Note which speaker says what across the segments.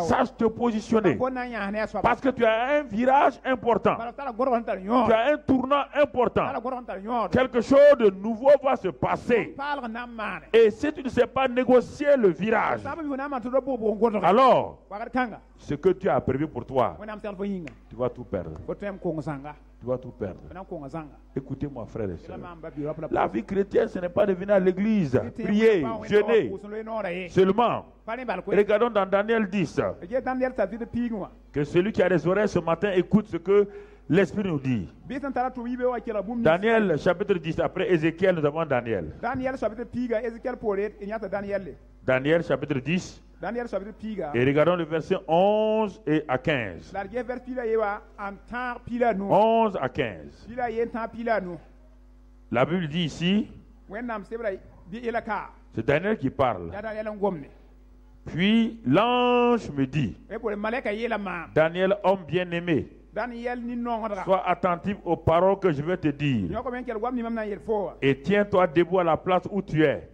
Speaker 1: Sache te positionner. Parce que tu as un virage important. Tu as un tournant important. Quelque chose de nouveau va se passer. Et si tu ne sais pas négocier le virage, alors, ce que tu as prévu pour toi, tu vas tout perdre. Tu vas tout perdre. Écoutez-moi, frères et sœurs. La vie chrétienne, ce n'est pas de venir à l'église, prier, jeûner. Seulement, regardons dans Daniel 10, que celui qui a des oreilles ce matin écoute ce que l'Esprit nous dit. Daniel chapitre 10, après Ézéchiel, nous avons Daniel. Daniel chapitre 10. Et regardons le verset 11 et à 15. 11 à 15. La Bible dit ici, c'est Daniel qui parle. Puis l'ange me dit, Daniel, homme bien-aimé, sois attentif aux paroles que je vais te dire. Et tiens-toi debout à la place où tu es.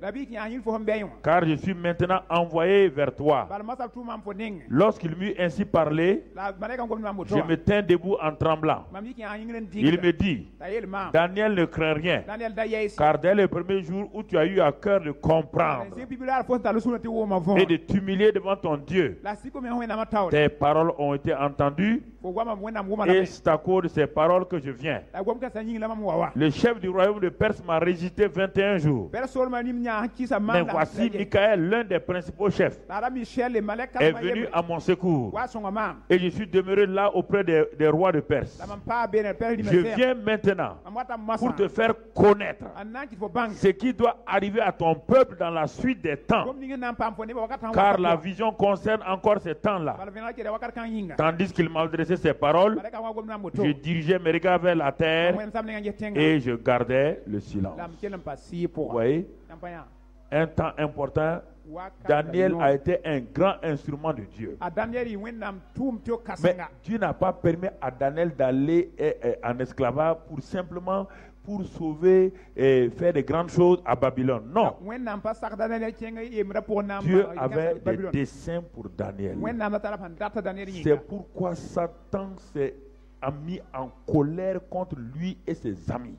Speaker 1: Car je suis maintenant envoyé vers toi. Lorsqu'il m'eut ainsi parlé, je me tins debout en tremblant. Il me dit, Daniel, ne crains rien. Car dès le premier jour où tu as eu à cœur de comprendre et de t'humilier devant ton Dieu, tes paroles ont été entendues. Et c'est à cause de ces paroles que je viens. Le chef du royaume de Perse m'a résisté 21 jours. Mais voici Michael, l'un des principaux chefs, est venu à mon secours. Et je suis demeuré là auprès des rois de Perse. Je viens maintenant pour te faire connaître ce qui doit arriver à ton peuple dans la suite des temps. Car la vision concerne encore ces temps-là. Tandis qu'il m'a adressé ces paroles, je dirigeais mes regards vers la terre et je gardais le silence. Vous voyez, un temps important, Daniel a été un grand instrument de Dieu. Mais Dieu n'a pas permis à Daniel d'aller en esclavage pour sauver et faire de grandes choses à Babylone. Non. Dieu avait des desseins pour Daniel. C'est pourquoi Satan a mis en colère contre lui et ses amis.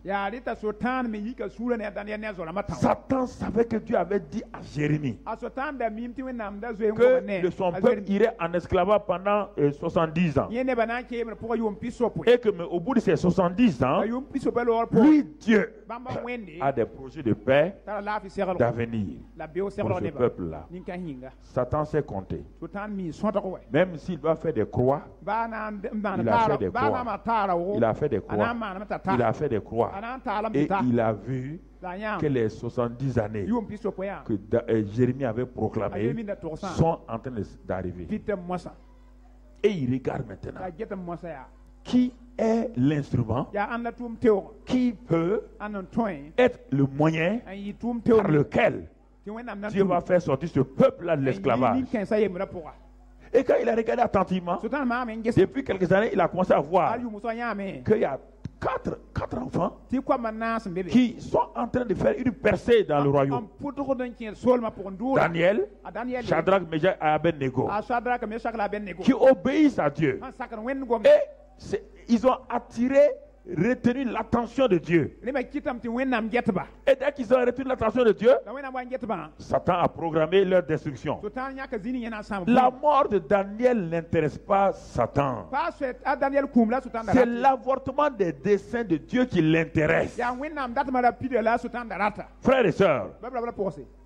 Speaker 1: Satan savait que Dieu avait dit à Jérémie que son peuple irait en esclavage pendant 70 ans. Et que au bout de ces 70 ans, lui, Dieu, a des projets de paix, d'avenir pour ce peuple-là. Satan s'est compté. Même s'il doit faire des croix, il a fait des croix. Il a fait des croix. Il a fait des croix. Et il a vu que les 70 années que Jérémie avait proclamées sont en train d'arriver. Et il regarde maintenant qui est l'instrument qui peut être le moyen par lequel Dieu va faire sortir ce peuple-là de l'esclavage. Et quand il a regardé attentivement, depuis quelques années, il a commencé à voir qu'il y a quatre enfants qui sont en train de faire une percée dans le royaume. Daniel, Shadrach, Meshach et Abednego, qui obéissent à Dieu. Et ils ont retenu l'attention de Dieu. Et dès qu'ils ont retenu l'attention de Dieu, Satan a programmé leur destruction. La mort de Daniel n'intéresse pas Satan. C'est l'avortement des desseins de Dieu qui l'intéresse. Frères et sœurs,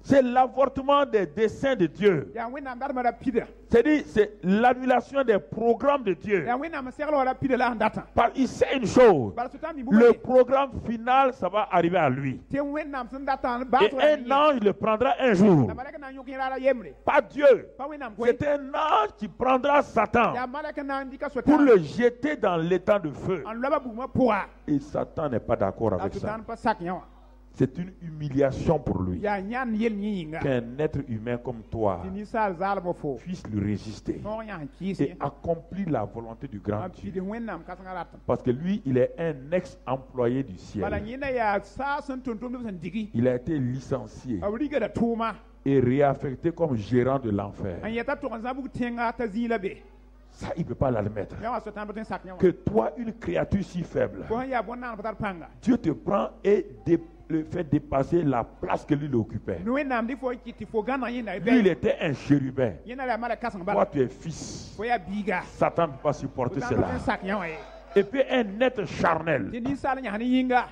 Speaker 1: c'est l'avortement des desseins de Dieu. C'est-à-dire, c'est l'annulation des programmes de Dieu. Parce qu'il sait une chose. Le programme final, ça va arriver à lui. Et un ange le prendra un jour. Pas Dieu. C'est un ange qui prendra Satan pour le jeter dans l'étang de feu. Et Satan n'est pas d'accord avec ça. C'est une humiliation pour lui qu'un être humain comme toi puisse lui résister et accomplir la volonté du grand Dieu. Parce que lui, il est un ex-employé du ciel. Il a été licencié. est réaffecté comme gérant de l'enfer. Ça, il ne peut pas l'admettre. Que toi, une créature si faible, Dieu te prend et le fait dépasser la place que lui occupait. Lui, il était un chérubin. Toi, tu es fils. Satan ne peut pas supporter cela. Et puis un être charnel.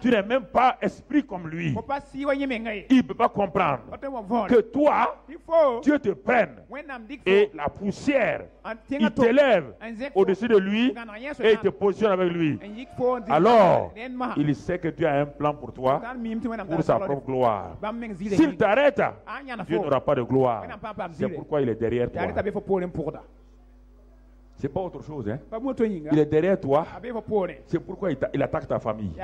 Speaker 1: Tu n'es même pas esprit comme lui. Il ne peut pas comprendre que toi, Dieu te prenne et la poussière, il t'élève au-dessus de lui et il te positionne avec lui. Alors, il sait que tu as un plan pour toi, pour sa propre gloire. S'il t'arrête, Dieu n'aura pas de gloire. C'est pourquoi il est derrière toi. C'est pas autre chose, hein. Il est derrière toi. C'est pourquoi il attaque ta famille.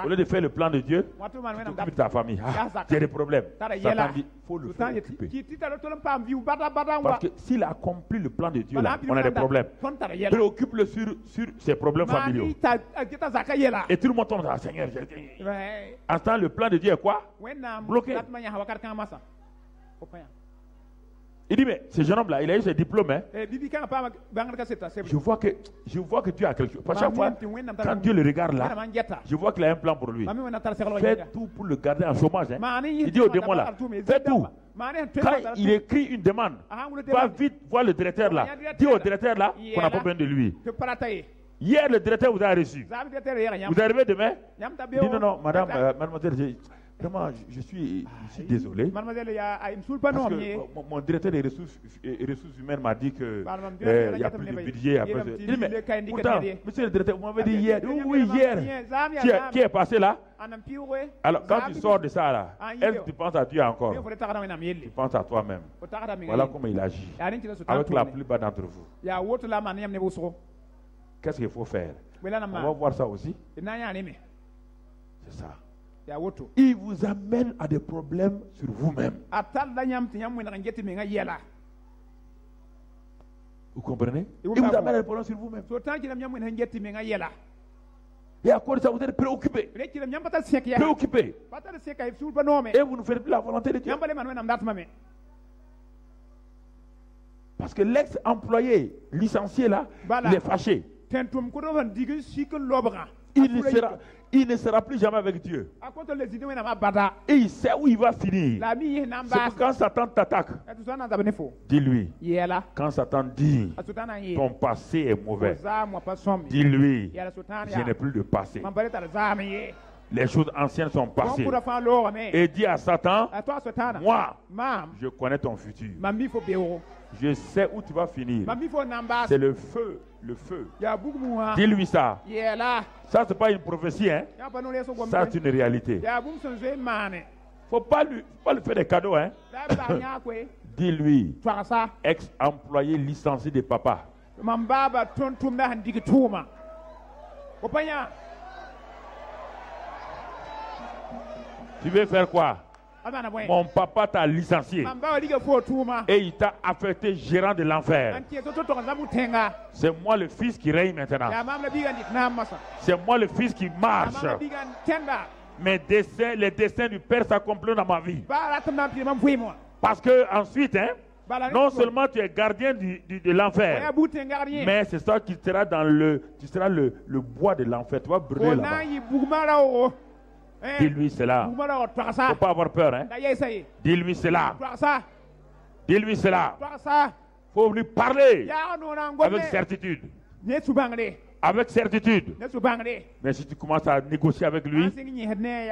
Speaker 1: Au lieu de faire le plan de Dieu, tu t'occupes de ta famille. Il y a des problèmes. Satan dit, il faut le faire occuper. Parce que s'il accomplit le plan de Dieu, là, on a des problèmes. Préoccupe-le sur ses problèmes familiaux. Et tout le monde tombe dans Seigneur. En ce temps, le plan de Dieu est quoi? Bloqué. Il dit, mais ce jeune homme-là, il a eu ses diplômes. Hein? Je vois que Dieu a quelque chose. Parce que chaque fois, quand Dieu le regarde là, je vois qu'il a un plan pour lui. Fais tout pour le garder en chômage. Hein? Il dit au démon là, fais tout. Quand il écrit une demande, va vite voir le directeur là. Dis au directeur là qu'on n'a pas besoin de lui. Hier, le directeur vous a reçu. Vous arrivez demain? Il dit, non, madame, mademoiselle, vraiment, je suis désolé. Parce que mon directeur des ressources humaines m'a dit qu'il n'y a plus de budget. Il dit, mais pourtant, monsieur le directeur, vous m'avez dit hier. Oui, hier. Qui est passé là? Alors, quand tu sors de ça là, est-ce que tu penses à Dieu encore? Tu penses à toi-même. Voilà comment il agit. Avec la plupart d'entre vous. Qu'est-ce qu'il faut faire? On va voir ça aussi. C'est ça. Il vous amène à des problèmes sur vous-même. Vous comprenez? Il vous amène à des problèmes sur vous-même. Et à cause de ça, vous êtes préoccupé. Préoccupé. Et vous ne faites plus la volonté de Dieu. Parce que l'ex-employé licencié là, il est fâché. Il ne sera plus jamais avec Dieu. Et il sait où il va finir. C'est que quand Satan t'attaque, dis-lui. Quand Satan dit ton passé est mauvais, dis-lui, je n'ai plus de passé. Les choses anciennes sont passées. Et dis à Satan, moi, je connais ton futur. Je sais où tu vas finir. C'est le feu. Le feu. Dis-lui ça. Ça, c'est pas une prophétie, hein? Ça, c'est une réalité. Faut pas lui faire des cadeaux, hein? Dis-lui, ex-employé licencié de papa. Tu veux faire quoi? Mon papa t'a licencié et il t'a affecté gérant de l'enfer. C'est moi le fils qui règne maintenant. C'est moi le fils qui marche. Les desseins du Père s'accomplissent dans ma vie. Parce que ensuite, hein, non seulement tu es gardien de l'enfer, mais c'est ça qui sera tu seras le bois de l'enfer. Tu vas brûler là-bas. Dis-lui cela. Il ne faut pas avoir peur. Hein? Dis-lui cela. Dis-lui cela. Il faut lui parler avec certitude. Avec certitude. Mais si tu commences à négocier avec lui,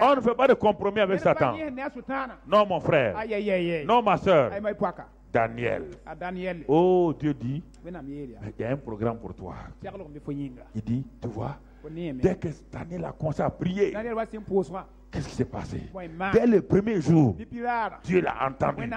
Speaker 1: on ne fait pas de compromis avec Satan. Non, mon frère. Non, ma soeur. Daniel. Oh, Dieu dit, il y a un programme pour toi. Il dit, tu vois, dès que Daniel a commencé à prier, qu'est-ce qui s'est passé? Dès le premier jour, Dieu l'a entendu.